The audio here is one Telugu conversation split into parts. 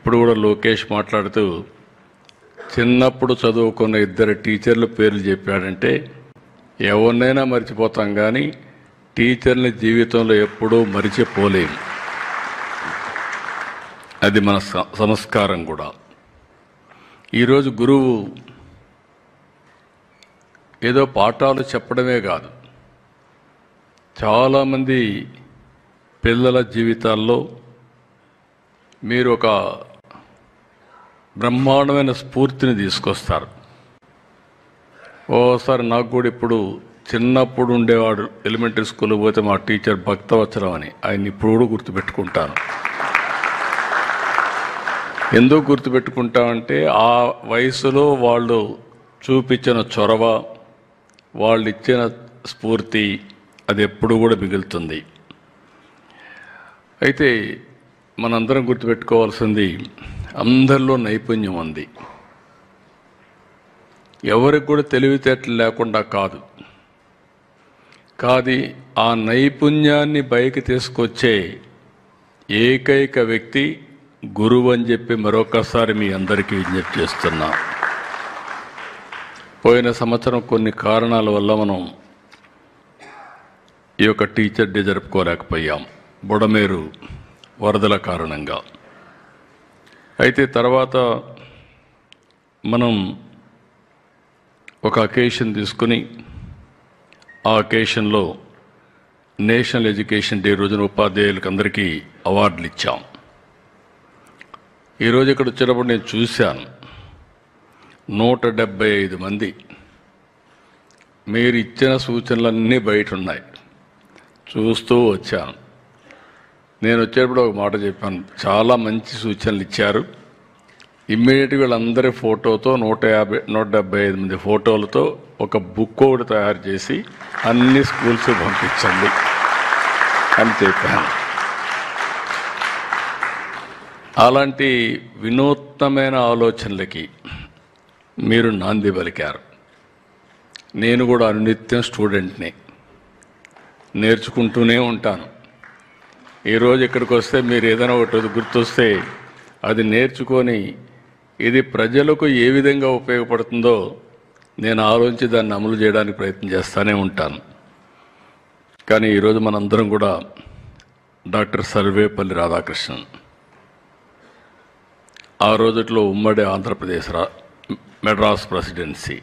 ఇప్పుడు కూడా లోకేష్ మాట్లాడుతూ చిన్నప్పుడు చదువుకున్న ఇద్దరు టీచర్ల పేర్లు చెప్పాడంటే ఎవరినైనా మర్చిపోతాం కానీ టీచర్ని జీవితంలో ఎప్పుడూ మరిచిపోలేము. అది మన సంస్కారం కూడా. ఈరోజు గురువు ఏదో పాఠాలు చెప్పడమే కాదు, చాలామంది పిల్లల జీవితాల్లో మీరు ఒక బ్రహ్మాండమైన స్ఫూర్తిని తీసుకొస్తారు. ఓసారి నాకు కూడా ఇప్పుడు చిన్నప్పుడు ఉండేవాడు, ఎలిమెంటరీ స్కూల్కి పోతే మా టీచర్ భక్తవత్సలం అని, ఆయన ఇప్పుడు కూడా గుర్తుపెట్టుకుంటాను. ఎందుకు గుర్తుపెట్టుకుంటామంటే ఆ వయసులో వాళ్ళు చూపించిన చొరవ, వాళ్ళు ఇచ్చిన స్ఫూర్తి అది ఎప్పుడు కూడా మిగులుతుంది. అయితే మనందరం గుర్తుపెట్టుకోవాల్సింది, అందరిలో నైపుణ్యం ఉంది. ఎవరికి కూడా తెలివితేటలు లేకుండా కాదు. ఆ నైపుణ్యాన్ని పైకి తీసుకొచ్చే ఏకైక వ్యక్తి గురువు అని చెప్పి మరొకసారి మీ అందరికీ విజ్ఞప్తి చేస్తున్నా. పోయిన సంవత్సరం కొన్ని కారణాల వల్ల మనం ఈ యొక్క టీచర్ డే జరుపుకోలేకపోయాం, బుడమేరు వరదల కారణంగా. అయితే తర్వాత మనం ఒక అకేషన్ తీసుకుని ఆ అకేషన్లో నేషనల్ ఎడ్యుకేషన్ డే రోజున ఉపాధ్యాయులకు అందరికీ అవార్డులు ఇచ్చాం. ఈరోజు ఇక్కడ వచ్చినప్పుడు నేను చూశాను 175 మంది. మీరు ఇచ్చిన సూచనలన్నీ బయట ఉన్నాయి, చూస్తూ వచ్చాను. నేను వచ్చేటప్పుడు ఒక మాట చెప్పాను, చాలా మంచి సూచనలు ఇచ్చారు. ఇమ్మీడియట్గా వీళ్ళందరి ఫోటోతో 175 మంది ఫోటోలతో ఒక బుక్ ఒకటి తయారు చేసి అన్ని స్కూల్స్ పంపించండి అని చెప్పాను. అలాంటి వినూత్నమైన ఆలోచనలకి మీరు నాంది పలికారు. నేను కూడా అనునిత్యం స్టూడెంట్ని, నేర్చుకుంటూనే ఉంటాను. ఈరోజు ఇక్కడికి వస్తే మీరు ఏదైనా ఒకటి గుర్తొస్తే అది నేర్చుకొని ఇది ప్రజలకు ఏ విధంగా ఉపయోగపడుతుందో నేను ఆలోచించి దాన్ని అమలు చేయడానికి ప్రయత్నం చేస్తూనే ఉంటాను. కానీ ఈరోజు మనందరం కూడా డాక్టర్ సర్వేపల్లి రాధాకృష్ణన్, ఆ రోజుట్లో ఉమ్మడి ఆంధ్రప్రదేశ్ మెడ్రాస్ ప్రెసిడెన్సీ,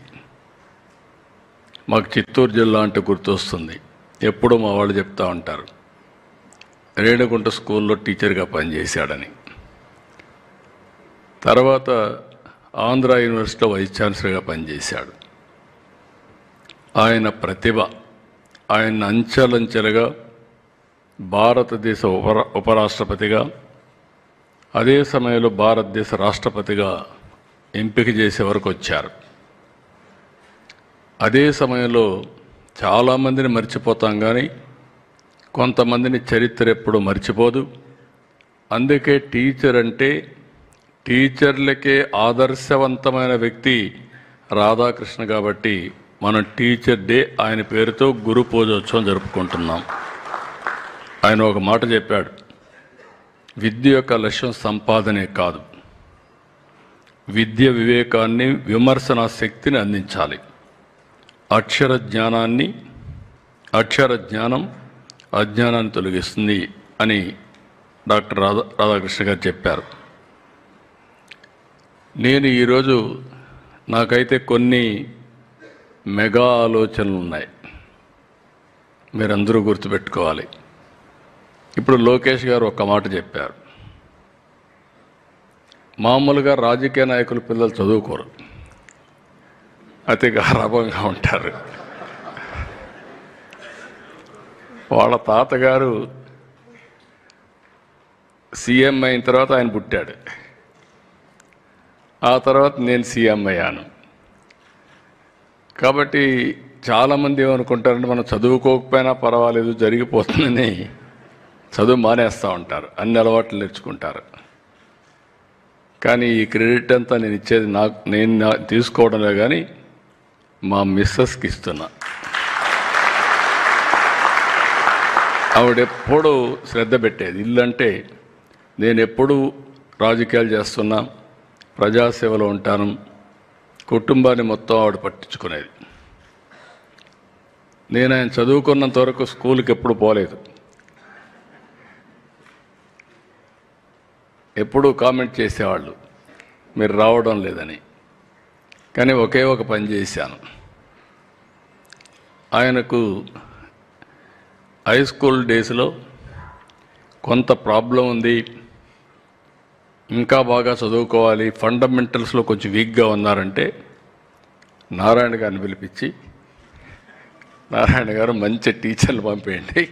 మాకు చిత్తూరు జిల్లా అంటే గుర్తొస్తుంది. ఎప్పుడూ మా వాళ్ళు చెప్తూ ఉంటారు, రేణిగుంట స్కూల్లో టీచర్గా పనిచేశాడని. తర్వాత ఆంధ్ర యూనివర్సిటీలో వైస్ ఛాన్సలర్గా పనిచేశాడు. ఆయన ప్రతిభ, ఆయన అంచెలంచెలుగా భారతదేశ ఉపరాష్ట్రపతిగా, అదే సమయంలో భారతదేశ రాష్ట్రపతిగా ఎంపిక చేసే వరకు వచ్చారు. అదే సమయంలో చాలామందిని మర్చిపోతాం కానీ కొంతమందిని చరిత్ర ఎప్పుడూ మర్చిపోదు. అందుకే టీచర్ అంటే టీచర్లకే ఆదర్శవంతమైన వ్యక్తి రాధాకృష్ణ. కాబట్టి మనం టీచర్ డే ఆయన పేరుతో గురు పూజోత్సవం జరుపుకుంటున్నాం. ఆయన ఒక మాట చెప్పాడు, విద్య యొక్క లక్ష్యం సంపాదనే కాదు, విద్య వివేకాన్ని, విమర్శన శక్తిని అందించాలి. అక్షర జ్ఞానం అజ్ఞానాన్ని తొలగిస్తుంది అని డాక్టర్ రాధాకృష్ణ గారు చెప్పారు. నేను ఈరోజు నాకైతే కొన్ని మెగా ఆలోచనలు ఉన్నాయి, మీరందరూ గుర్తుపెట్టుకోవాలి. ఇప్పుడు లోకేష్ గారు ఒక మాట చెప్పారు, మామూలుగా రాజకీయ నాయకుల పిల్లలు చదువుకోరు, అతి గారాభంగా ఉంటారు. వాళ్ళ తాతగారు సీఎం అయిన తర్వాత ఆయన పుట్టాడు, ఆ తర్వాత నేను సీఎం అయ్యాను. కాబట్టి చాలామంది ఏమనుకుంటారంటే మనం చదువుకోకపోయినా పర్వాలేదు, జరిగిపోతుందని చదువు మానేస్తూ ఉంటారు, అన్ని అలవాట్లు నేర్చుకుంటారు. కానీ ఈ క్రెడిట్ అంతా నేను ఇచ్చేది నేను తీసుకోవడంలో కానీ మా మిస్సెస్కి ఇస్తున్నా. ఆవిడెప్పుడూ శ్రద్ధ పెట్టేది. ఇల్లు అంటే నేను ఎప్పుడూ రాజకీయాలు చేస్తున్నా, ప్రజాసేవలో ఉంటాను, కుటుంబాన్ని మొత్తం ఆవిడ పట్టించుకునేది. నేను ఆయన చదువుకున్నంత వరకు స్కూల్కి ఎప్పుడు పోలేదు. ఎప్పుడూ కామెంట్ చేసేవాళ్ళు మీరు రావడం లేదని. కానీ ఒకే ఒక పని చేశాను. ఆయనకు హై స్కూల్ డేస్లో కొంత ప్రాబ్లం ఉంది, ఇంకా బాగా చదువుకోవాలి, ఫండమెంటల్స్లో కొంచెం వీక్గా ఉన్నారంటే నారాయణ గారిని పిలిపించి, నారాయణ గారు మంచి టీచర్లు పంపేయండి,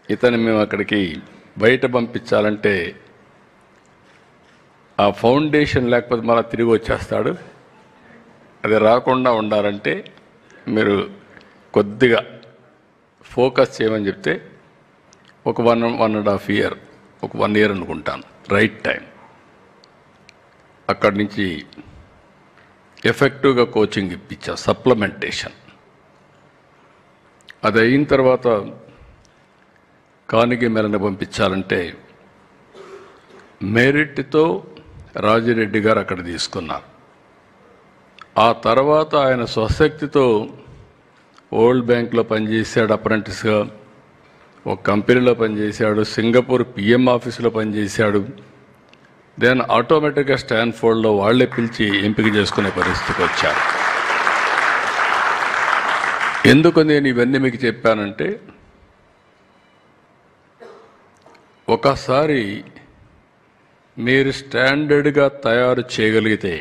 ఇతను మేము అక్కడికి బయట పంపించాలంటే ఆ ఫౌండేషన్ లేకపోతే మళ్ళీ తిరిగి వచ్చేస్తాడు, అది రాకుండా ఉండాలంటే మీరు కొద్దిగా ఫోకస్ చేయమని చెప్తే ఒక 1.5 year, ఒక 1 year అనుకుంటాను, రైట్ టైం. అక్కడి నుంచి ఎఫెక్టివ్గా కోచింగ్ ఇప్పించా, సప్లిమెంటేషన్. అది అయిన తర్వాత కానిగి మెలని పంపించాలంటే మెరిట్తో రాజిరెడ్డి గారు అక్కడ తీసుకున్నారు. ఆ తర్వాత ఆయన స్వశక్తితో వరల్డ్ బ్యాంక్లో పనిచేశాడు, అప్రెంటిస్గా ఒక కంపెనీలో పనిచేశాడు, సింగపూర్ పిఎం ఆఫీసులో పనిచేశాడు. దెన్ ఆటోమేటిక్గా స్టాన్ఫోర్డ్లో వాళ్లే పిలిచి ఎంపిక చేసుకునే పరిస్థితికి వచ్చారు. ఎందుకు నేను ఇవన్నీ మీకు చెప్పానంటే, ఒకసారి మీరు స్టాండర్డ్గా తయారు చేయగలిగితే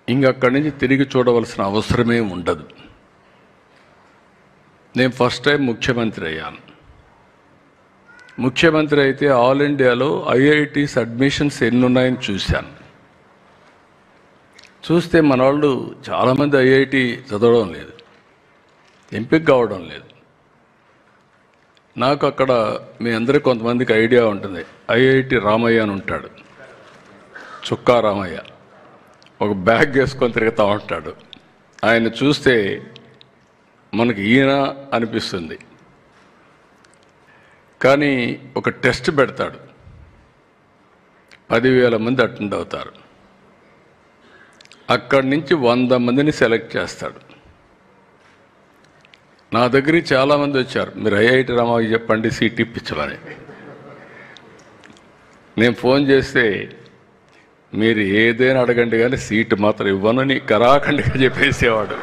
ఇంకక్కడి నుంచి తిరిగి చూడవలసిన అవసరమే ఉండదు. నేను ఫస్ట్ టైం ముఖ్యమంత్రి అయ్యాను. ముఖ్యమంత్రి అయితే ఆల్ ఇండియాలో ఐఐటీస్ అడ్మిషన్స్ ఎన్ని ఉన్నాయని చూశాను. చూస్తే మన వాళ్ళు చాలామంది ఐఐటి చదవడం లేదు, ఎంపిక కావడం లేదు. నాకు అక్కడ మీ అందరికీ కొంతమందికి ఐడియా ఉంటుంది, ఐఐటి రామయ్య అని ఉంటాడు, చుక్కా రామయ్య, ఒక బ్యాగ్ వేసుకొని తిరుగుతూ ఉంటాడు. ఆయన చూస్తే మనకి ఈయన అనిపిస్తుంది. కానీ ఒక టెస్ట్ పెడతాడు, 10,000 మంది అటెండ్ అవుతారు. అక్కడి నుంచి 100 మందిని సెలెక్ట్ చేస్తాడు. నా దగ్గరికి చాలామంది వచ్చారు, మీరు ఐఐటి రామాకి చెప్పండి సీట్ ఇప్పించమని. నేను ఫోన్ చేస్తే మీరు ఏదైనా అడగండి కానీ సీటు మాత్రం ఇవ్వనని కరాఖండిగా చెప్పేసేవాడు.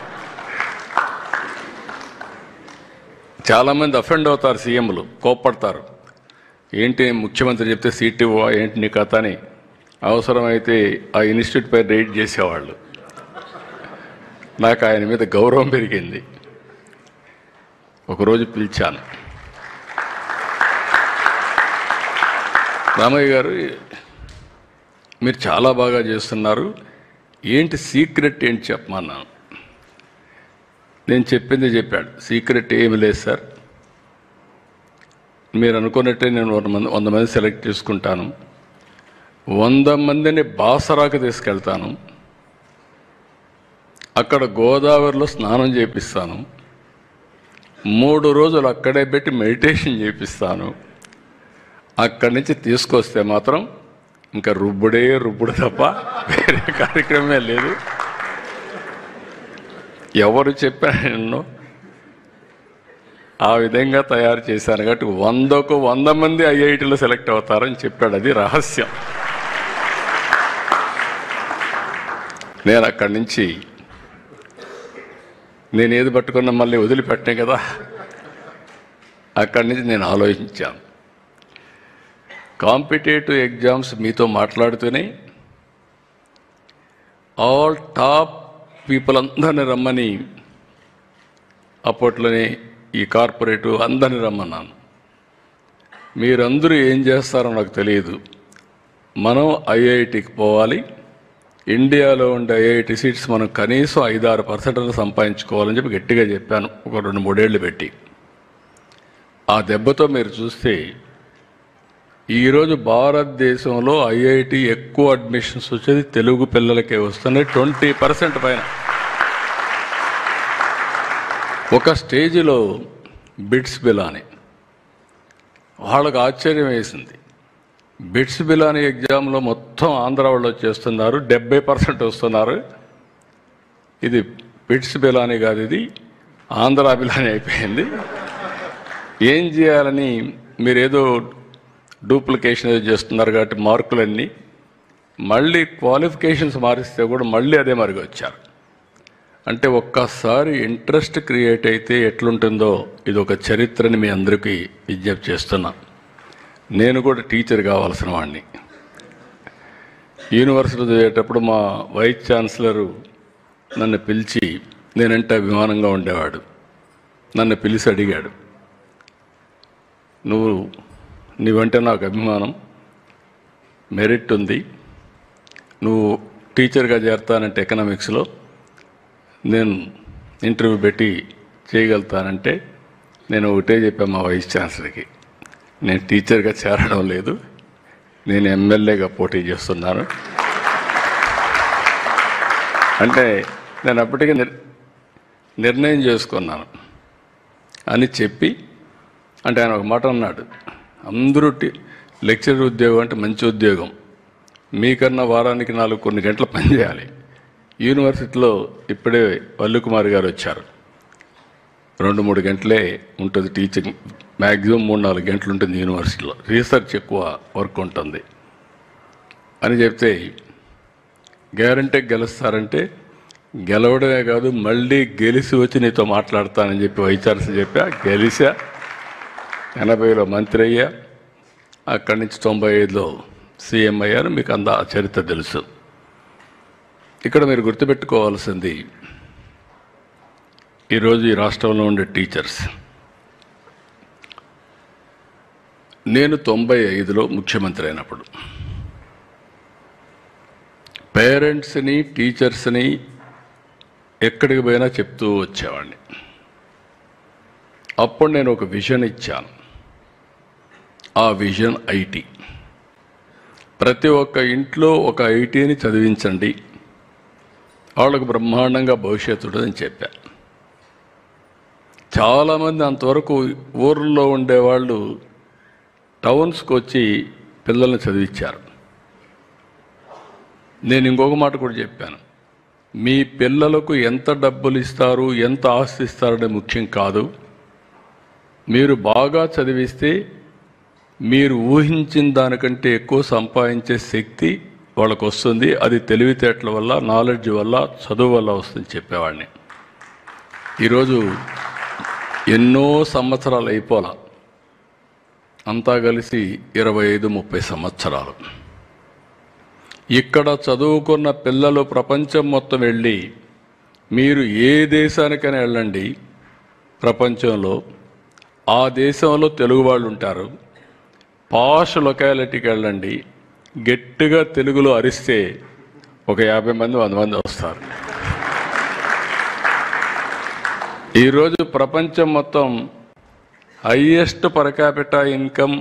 చాలామంది అఫెండ్ అవుతారు, సీఎంలు కోప్పడతారు, ఏంటి ముఖ్యమంత్రి చెప్తే సీట్ ఇవ్వ ఏంటి నీ కథ అని. అవసరమైతే ఆ ఇన్స్టిట్యూట్ పై రైడ్ చేసేవాళ్ళు. నాకు ఆయన మీద గౌరవం పెరిగింది. ఒకరోజు పిలిచాను, రామయ్య గారు మీరు చాలా బాగా చేస్తున్నారు, ఏంటి సీక్రెట్ ఏంటి చెప్పమన్నాను. నేను చెప్పింది చెప్పాడు, సీక్రెట్ ఏమి లేదు సార్, మీరు అనుకున్నట్టే నేను 100 మంది సెలెక్ట్ చేసుకుంటాను, 100 మందిని బాసరాకు తీసుకెళ్తాను, అక్కడ గోదావరిలో స్నానం చేపిస్తాను, 3 రోజులు అక్కడే పెట్టి మెడిటేషన్ చేపిస్తాను, అక్కడి నుంచి తీసుకొస్తే మాత్రం ఇంకా రుబ్బుడు తప్ప వేరే కార్యక్రమమే లేదు. ఎవరు చెప్పాను ఆ విధంగా తయారు చేశాను కాబట్టి 100కు 100 మంది ఐఐటీలో సెలెక్ట్ అవుతారని చెప్పాడు. అది రహస్యం. నేను అక్కడి నుంచి నేను ఏది పట్టుకున్నా మళ్ళీ వదిలిపెట్టాను కదా, అక్కడి నుంచి నేను ఆలోచించాను. కాంపిటేటివ్ ఎగ్జామ్స్ మీతో మాట్లాడుతూనే ఆల్ టాప్ పీపుల్ అందరిని రమ్మని అప్పట్లోనే ఈ కార్పొరేటివ్ అందరిని రమ్మన్నాను. మీరందరూ ఏం చేస్తారో నాకు తెలియదు, మనం ఐఐటికి పోవాలి, ఇండియాలో ఉండే ఐఐటి సీట్స్ మనం కనీసం 5-6% సంపాదించుకోవాలని చెప్పి గట్టిగా చెప్పాను, ఒక 2-3 ఏళ్ళు పెట్టి. ఆ దెబ్బతో మీరు చూస్తే ఈరోజు భారతదేశంలో ఐఐటి ఎక్కువ అడ్మిషన్స్ వచ్చేది తెలుగు పిల్లలకే వస్తున్నాయి, 20% పైన. ఒక స్టేజ్లో బిట్స్ బిలాని వాళ్ళకు ఆశ్చర్యం వేసింది, బిట్స్ బిలానీ ఎగ్జామ్లో మొత్తం ఆంధ్ర వాళ్ళు వచ్చేస్తున్నారు, 70% వస్తున్నారు. ఇది బిట్స్ బిలానీ కాదు, ఇది ఆంధ్ర బిలానీ అయిపోయింది. ఏం చేయాలని మీరు ఏదో డూప్లికేషన్ ఏదో చేస్తున్నారు కాబట్టి మార్కులన్నీ మళ్ళీ క్వాలిఫికేషన్స్ మారిస్తే కూడా మళ్ళీ అదే మరిగి వచ్చారు. అంటే ఒక్కసారి ఇంట్రెస్ట్ క్రియేట్ అయితే ఎట్లుంటుందో ఇది ఒక చరిత్రని మీ అందరికీ విజ్ఞప్తి చేస్తున్నా. నేను కూడా టీచర్ కావాల్సిన వాడిని. యూనివర్సిటీ చదివేటప్పుడు మా వైస్ ఛాన్సలరు నన్ను పిలిచి, నేనంటే అభిమానంగా ఉండేవాడు, నన్ను పిలిచి అడిగాడు, నీవంటే నాకు అభిమానం, మెరిట్ ఉంది, నువ్వు టీచర్గా చేరతానంటే ఎకనామిక్స్లో నేను ఇంటర్వ్యూ పెట్టి చేయగలుగుతానంటే నేను ఒకటే చెప్పాను మా వైస్ ఛాన్సలర్కి, నేను టీచర్గా చేరడం లేదు, నేను ఎమ్మెల్యేగా పోటీ చేస్తున్నాను అంటే నేను అప్పటికే నిర్ణయం చేసుకున్నాను అని చెప్పి, అంటే ఆయన ఒక మాట అన్నాడు, అందరూ లెక్చరర్ ఉద్యోగం అంటే మంచి ఉద్యోగం, మీకన్నా వారానికి 4 గంటలు పనిచేయాలి. యూనివర్సిటీలో ఇప్పుడే వల్లుకుమార్ గారు వచ్చారు, 2-3 గంటలే ఉంటుంది టీచింగ్, మ్యాక్సిమం 3-4 గంటలు ఉంటుంది యూనివర్సిటీలో, రీసెర్చ్ ఎక్కువ వర్క్ ఉంటుంది అని చెప్తే, గ్యారంటీ గెలుస్తారంటే గెలవడమే కాదు మళ్ళీ గెలిచి వచ్చి నీతో మాట్లాడతానని చెప్పి వైస్ ఛాన్సలర్ చెప్పా. గెలిచా, 80లో మంత్రి అయ్యా, అక్కడి నుంచి 95లో సీఎం అయ్యారు. మీకు ఆ చరిత్ర తెలుసు. ఇక్కడ మీరు గుర్తుపెట్టుకోవాల్సింది, ఈరోజు ఈ రాష్ట్రంలో ఉండే టీచర్స్, నేను 95లో ముఖ్యమంత్రి అయినప్పుడు పేరెంట్స్ని టీచర్స్ని ఎక్కడికి పోయినా చెప్తూ వచ్చేవాడిని. అప్పుడు నేను ఒక విజన్ ఇచ్చాను. ఆ విజన్ ఐటీ. ప్రతి ఒక్క ఇంట్లో ఒక ఐటీని చదివించండి, వాళ్ళకు బ్రహ్మాండంగా భవిష్యత్తు ఉంటుందని చెప్పా. చాలామంది అంతవరకు ఊర్లో ఉండేవాళ్ళు టౌన్స్కి వచ్చి పిల్లల్ని చదివించారు. నేను ఇంకొక మాట కూడా చెప్పాను, మీ పిల్లలకు ఎంత డబ్బులు ఇస్తారు, ఎంత ఆస్తి ఇస్తారనే ముఖ్యం కాదు, మీరు బాగా చదివిస్తే మీరు ఊహించిన దానికంటే ఎక్కువ సంపాదించే శక్తి వాళ్ళకు వస్తుంది. అది తెలివితేటల వల్ల, నాలెడ్జ్ వల్ల, చదువు వల్ల వస్తుంది చెప్పేవాడిని. ఈరోజు ఎన్నో సంవత్సరాలు అయిపోలా, అంతా కలిసి 25-30 సంవత్సరాలు. ఇక్కడ చదువుకున్న పిల్లలు ప్రపంచం మొత్తం వెళ్ళి, మీరు ఏ దేశానికైనా వెళ్ళండి ప్రపంచంలో, ఆ దేశంలో తెలుగు వాళ్ళు ఉంటారు. పాష్ లొకాలిటీకి వెళ్ళండి, గట్టిగా తెలుగులో అరిస్తే ఒక 50 మంది 100 మంది వస్తారు. ఈరోజు ప్రపంచం మొత్తం హైయెస్ట్ పర్ క్యాపిటల్ ఇన్కమ్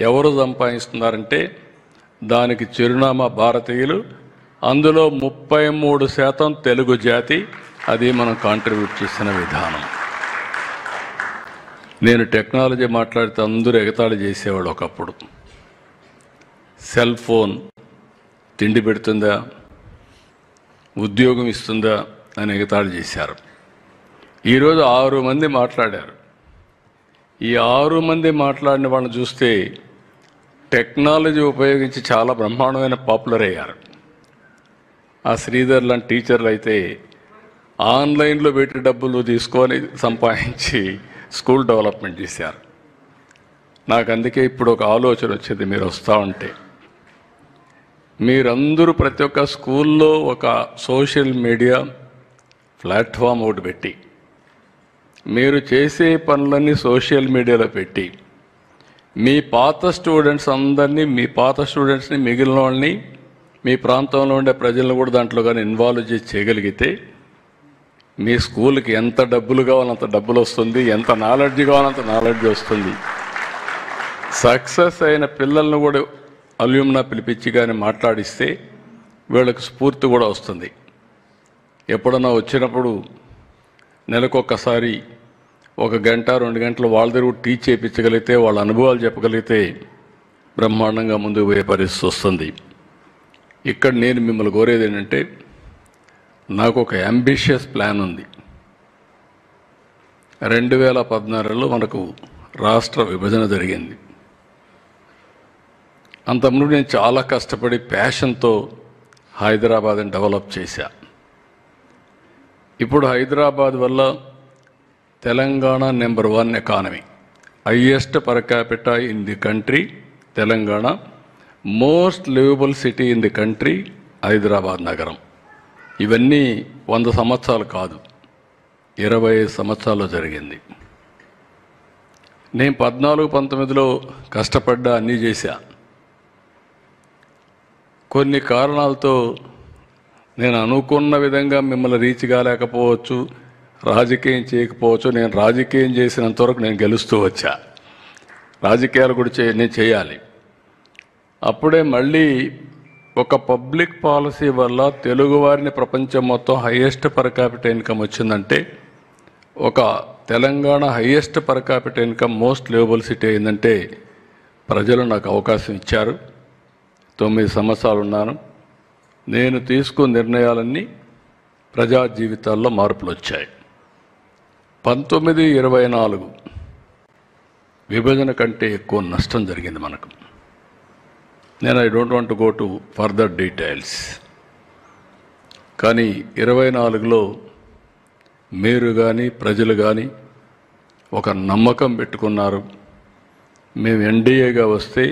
ఎవరు సంపాదిస్తున్నారంటే దానికి చిరునామా భారతీయులు. అందులో 33% తెలుగు జాతి. అది మనం కాంట్రిబ్యూట్ చేసిన విధానం. నేను టెక్నాలజీ మాట్లాడితే అందరూ ఎగతాళి చేసేవాడు ఒకప్పుడు. సెల్ ఫోన్ తిండి పెడుతుందా, ఉద్యోగం ఇస్తుందా అని ఎగతాళి చేశారు. ఈరోజు 6 మంది మాట్లాడారు. ఈ 6 మంది మాట్లాడిన వాళ్ళని చూస్తే టెక్నాలజీ ఉపయోగించి చాలా బ్రహ్మాండమైన పాపులర్ అయ్యారు. ఆ శ్రీధర్ లాంటి టీచర్లు అయితే ఆన్లైన్లో పెట్టి డబ్బులు తీసుకొని సంపాదించి స్కూల్ డెవలప్మెంట్ చేశారు. నాకు అందుకే ఇప్పుడు ఒక ఆలోచన వచ్చింది, మీరు వస్తూ ఉంటే మీరందరూ ప్రతి ఒక్క స్కూల్లో ఒక సోషల్ మీడియా ప్లాట్ఫామ్ ఒకటి పెట్టి, మీరు చేసే పనులన్నీ సోషల్ మీడియాలో పెట్టి, మీ పాత స్టూడెంట్స్ అందరినీ, మీ పాత స్టూడెంట్స్ని, మిగిలిన వాళ్ళని, మీ ప్రాంతంలో ఉండే ప్రజలను కూడా దాంట్లో కానీ ఇన్వాల్వ్ చేసి చేయగలిగితే మీ స్కూల్కి ఎంత డబ్బులు కావాలంత డబ్బులు వస్తుంది, ఎంత నాలెడ్జ్ కావాలంత నాలెడ్జ్ వస్తుంది. సక్సెస్ అయిన పిల్లలను కూడా అల్యూమ్నా పిలిపించి కానీ మాట్లాడిస్తే వీళ్ళకి స్ఫూర్తి కూడా వస్తుంది. ఎప్పుడన్నా వచ్చినప్పుడు నెలకొకసారి 1 గంట 2 గంటలు వాళ్ళ దగ్గర టీచ్ చేయించగలిగితే, వాళ్ళ అనుభవాలు చెప్పగలిగితే బ్రహ్మాండంగా ముందుకు పోయే పరిస్థితి వస్తుంది. ఇక్కడ నేను మిమ్మల్ని కోరేది ఏంటంటే, నాకు ఒక అంబిషియస్ ప్లాన్ ఉంది. 2016లో మనకు రాష్ట్ర విభజన జరిగింది. అంతకుముందు నేను చాలా కష్టపడి ప్యాషన్తో హైదరాబాద్ని డెవలప్ చేశా. ఇప్పుడు హైదరాబాద్ వల్ల Telangana number 1 economy, highest per capita in the country Telangana, most liveable city in the country Hyderabad నగరం. ఇవన్నీ 100 సంవత్సరాలు కాదు, 25 సంవత్సరాల్లో జరిగింది. నేను 14-19లో కష్టపడ్డా, అన్నీ చేశా. కొన్ని కారణాలతో నేను అనుకున్న విధంగా మిమ్మల్ని రీచ్ కాలేకపోవచ్చు, రాజకీయం చేయకపోవచ్చు. నేను రాజకీయం చేసినంతవరకు నేను గెలుస్తూ వచ్చా. రాజకీయాలు కూడా నేను చేయాలి. అప్పుడే మళ్ళీ ఒక పబ్లిక్ పాలసీ వల్ల తెలుగువారిని ప్రపంచం మొత్తం హైయెస్ట్ పర్ క్యాపిటల్ ఇన్కమ్ వచ్చిందంటే, ఒక Telangana highest per capital income most liveable city అయిందంటే ప్రజలు నాకు అవకాశం ఇచ్చారు. 9 సంవత్సరాలు ఉన్నాను. నేను తీసుకున్న నిర్ణయాలన్నీ ప్రజా జీవితాల్లో మార్పులు వచ్చాయి. 1924 విభజన కంటే ఎక్కువ నష్టం జరిగింది మనకు. నేను I don't want to go to further details. కానీ 24లో మీరు కానీ ప్రజలు కానీ ఒక నమ్మకం పెట్టుకున్నారు. మేము ఎన్డీఏగా వస్తే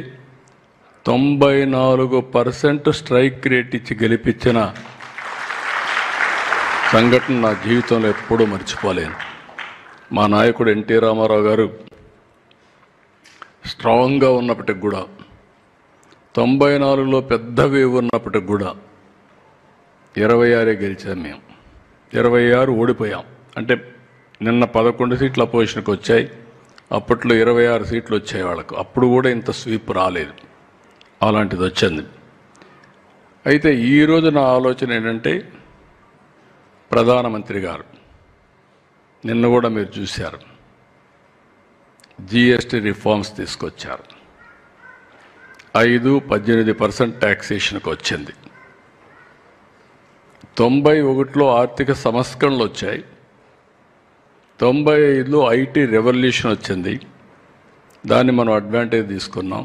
94% స్ట్రైక్ రేట్ ఇచ్చి గెలిపించిన సంఘటన నా జీవితంలో ఎప్పుడూ మర్చిపోలేను. మా నాయకుడు ఎన్టీ రామారావు గారు స్ట్రాంగ్గా ఉన్నప్పటికి కూడా, 94లో పెద్ద వేవ్ ఉన్నప్పటికి కూడా 26 గెలిచాం. మేము 26 ఓడిపోయాం. అంటే నిన్న 11 సీట్లు అపోజిషన్కి వచ్చాయి. అప్పట్లో 26 సీట్లు వచ్చాయి వాళ్ళకు. అప్పుడు కూడా ఇంత స్వీప్ రాలేదు. అలాంటిది వచ్చింది. అయితే ఈరోజు నా ఆలోచన ఏంటంటే, ప్రధానమంత్రి గారు నిన్న కూడా మీరు చూశారు, జిఎస్టీ రిఫార్మ్స్ తీసుకొచ్చారు. 5-18% ట్యాక్సేషన్కి వచ్చింది. 91లో ఆర్థిక సంస్కరణలు వచ్చాయి. 95లో ఐటీ రెవల్యూషన్ వచ్చింది. దాన్ని మనం అడ్వాంటేజ్ తీసుకున్నాం.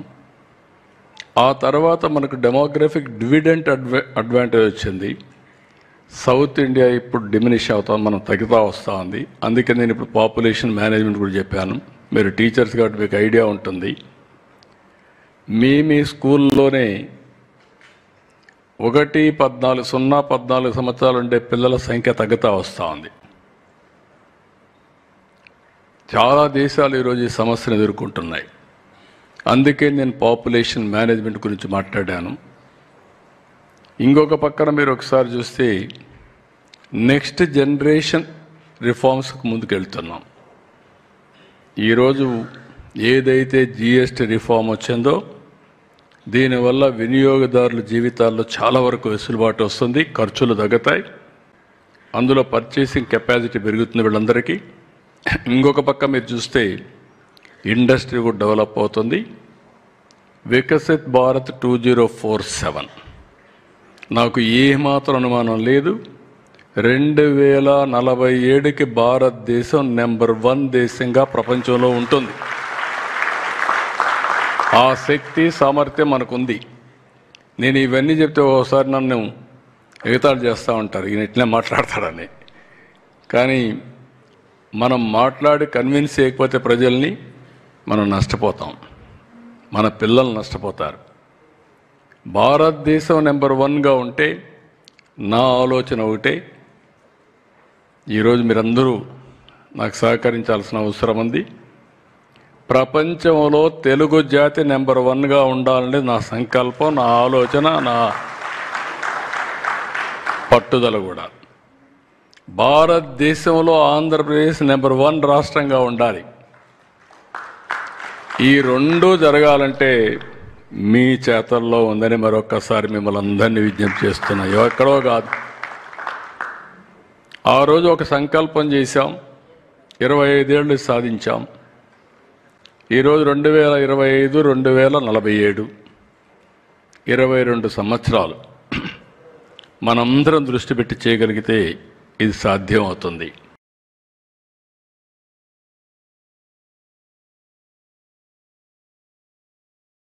ఆ తర్వాత మనకు డెమోగ్రఫిక్ డివిడెంట్ అడ్వాంటేజ్ వచ్చింది. సౌత్ ఇండియా ఇప్పుడు డిమినిష్ అవుతాం, మనం తగ్గుతూ వస్తూ ఉంది. అందుకే నేను ఇప్పుడు పాపులేషన్ మేనేజ్మెంట్ కూడా చెప్పాను. మీరు టీచర్స్ కాబట్టి మీకు ఐడియా ఉంటుంది. మీ స్కూల్లోనే 14 సంవత్సరాలు ఉండే పిల్లల సంఖ్య తగ్గుతూ వస్తూ ఉంది. చాలా దేశాలు ఈరోజు ఈ సమస్యను ఎదుర్కొంటున్నాయి. అందుకే నేను పాపులేషన్ మేనేజ్మెంట్ గురించి మాట్లాడాను. ఇంకొక పక్కన మీరు ఒకసారి చూస్తే నెక్స్ట్ జనరేషన్ రిఫార్మ్స్కి ముందుకెళ్తున్నాం. ఈరోజు ఏదైతే జిఎస్టీ రిఫార్మ్ వచ్చిందో దీనివల్ల వినియోగదారుల జీవితాల్లో చాలా వరకు వెసులుబాటు వస్తుంది, ఖర్చులు తగ్గుతాయి, అందులో పర్చేసింగ్ కెపాసిటీ పెరుగుతుంది వీళ్ళందరికీ. ఇంకొక పక్క మీరు చూస్తే ఇండస్ట్రీ కూడా డెవలప్ అవుతుంది. వికసిత్ భారత్ 2047 నాకు ఏమాత్రం అనుమానం లేదు, 2047కి భారతదేశం నెంబర్ 1 దేశంగా ప్రపంచంలో ఉంటుంది. ఆ శక్తి సామర్థ్యం మనకుంది. నేను ఇవన్నీ చెప్తే ఒకసారి నన్ను ఎగతాళి చేస్తూ ఉంటారు, ఈయన ఇట్లే మాట్లాడతాడని. కానీ మనం మాట్లాడి కన్విన్స్ చేయకపోతే ప్రజల్ని మనం నష్టపోతాం, మన పిల్లలు నష్టపోతారు. భారతదేశం నెంబర్ 1గా ఉంటే నా ఆలోచన ఒకటే, ఈరోజు మీరందరూ నాకు సహకరించాల్సిన అవసరం ఉంది. ప్రపంచంలో తెలుగు జాతి నెంబర్ 1గా ఉండాలని నా సంకల్పం, నా ఆలోచన, నా పట్టుదల కూడా. భారతదేశంలో ఆంధ్రప్రదేశ్ నెంబర్ 1 రాష్ట్రంగా ఉండాలి. ఈ రెండు జరగాలంటే మీ చేతల్లో ఉందని మరొక్కసారి మిమ్మల్ని అందరినీ విజ్ఞప్తి చేస్తున్నా. ఎక్కడో కాదు. ఆ రోజు ఒక సంకల్పం చేశాం, 25 ఏళ్ళు సాధించాం. ఈరోజు 2025 2047 22 సంవత్సరాలు మనందరం దృష్టి పెట్టి చేయగలిగితే ఇది సాధ్యం అవుతుంది.